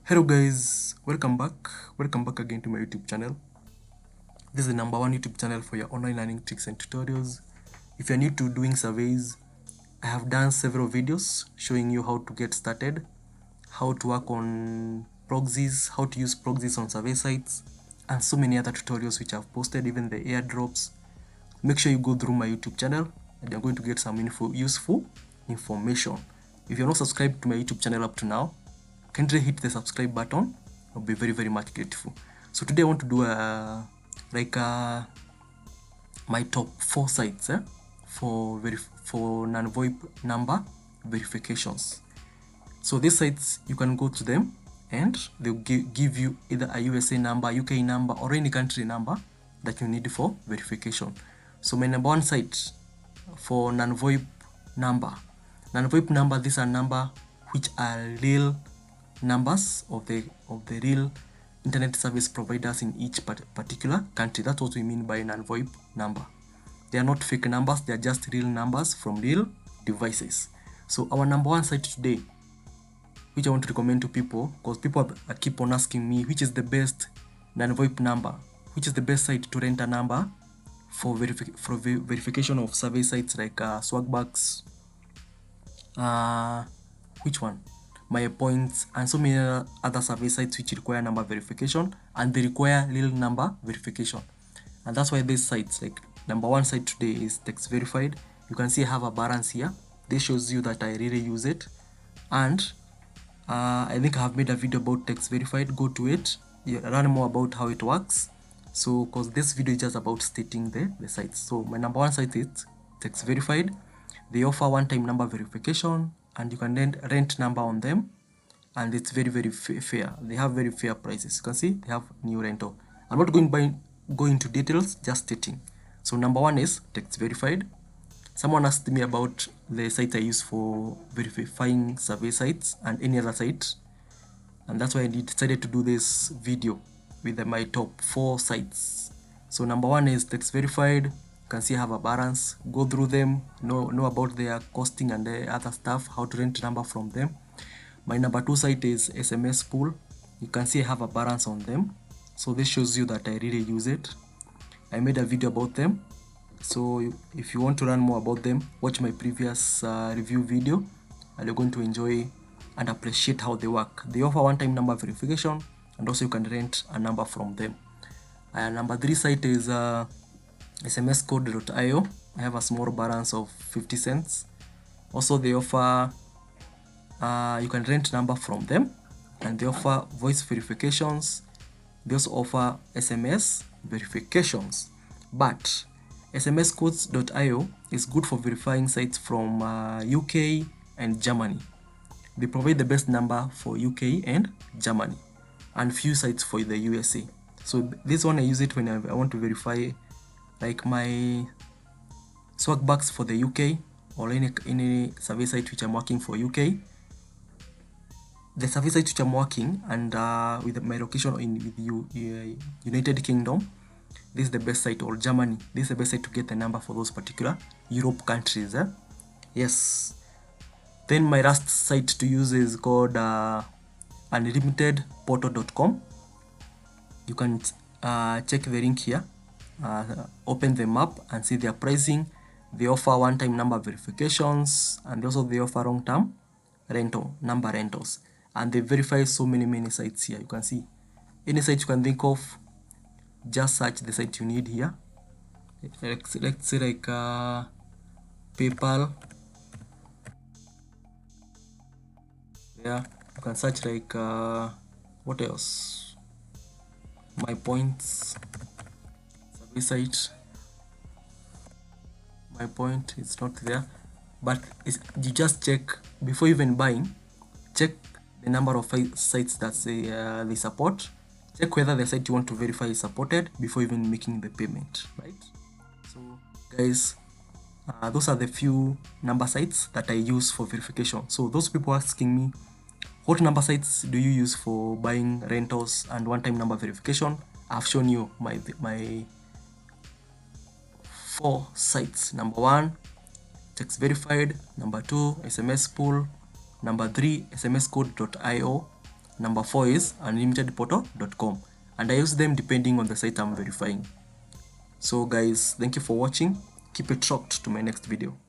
Hello guys, welcome back again to my YouTube channel. This is the #1 YouTube channel for your online learning tricks and tutorials. If you're new to doing surveys, I have done several videos showing you how to get started, how to work on proxies, how to use proxies on survey sites, and so many other tutorials which I've posted, even the airdrops. Make sure you go through my YouTube channel and you're going to get some useful information. If you're not subscribed to my YouTube channel up to now, kindly hit the subscribe button. I'll be very much grateful. So today I want to do my top 4 sites for non-VoIP number verifications. So these sites, you can go to them and they'll give you either a USA number, UK number, or any country number that you need for verification. So my #1 site for non-VoIP number. Non-VoIP number, these are number which are real numbers of the real internet service providers in each particular country. That's what we mean by non-VoIP number. They are not fake numbers, they are just real numbers from real devices. So our #1 site today, which I want to recommend to people, because people keep on asking me which is the best non-VoIP number, which is the best site to rent a number for verification of survey sites like Swagbucks, which one? My Points, and so many other survey sites which require number verification, and they require real number verification. And that's why these sites, like #1 site today is Textverified. You can see I have a balance here. This shows you that I really use it. And I think I have made a video about Textverified. Go to it, learn more about how it works. So because this video is just about stating the sites. So my #1 site is Textverified. They offer one-time number verification, and you can rent number on them, and it's very fair. They have very fair prices. You can see they have new rental. I'm not going into details, just stating. So #1 is Textverified. Someone asked me about the site I use for verifying survey sites and any other site, and that's why I decided to do this video with my top 4 sites. So #1 is Textverified. You can see I have a balance. Go through them, know about their costing and the other stuff, how to rent number from them. My #2 site is SMSPool. You can see I have a balance on them. So this shows you that I really use it. I made a video about them. So if you want to learn more about them, watch my previous review video, and you're going to enjoy and appreciate how they work. They offer one-time number verification, and also you can rent a number from them. #3 site is SMScode.io. I have a small balance of 50 cents. Also they offer you can rent number from them, and they offer voice verifications. They also offer SMS verifications. But SMScodes.io is good for verifying sites from UK and Germany. They provide the best number for UK and Germany, and few sites for the USA. So this one I use it when I want to verify like my Swagbucks for the UK, or any survey site which I'm working for UK. The survey site which I'm working and with my location with United Kingdom, this is the best site, or Germany. This is the best site to get the number for those particular Europe countries. Yes. Then my last site to use is called unlimitedportal.com. You can check the link here, open them up and see their pricing. They offer one-time number verifications, and also they offer long-term number rentals, and they verify so many sites here. You can see any site you can think of, just search the site you need here. Let's say like PayPal. Yeah, you can search like what else? My Points survey site. My Point, it's not there, but you just check before even buying. Check the number of sites that they support. Check whether the site you want to verify is supported before even making the payment, right? So guys, those are the few number sites that I use for verification. So those people asking me, what number sites do you use for buying rentals and one-time number verification? I've shown you my 4 sites. #1, Textverified. #2, SMSpool. #3, SMScode.io. Number 4 is unlimitedportal.com, and I use them depending on the site I'm verifying. So guys, thank you for watching. Keep it locked to my next video.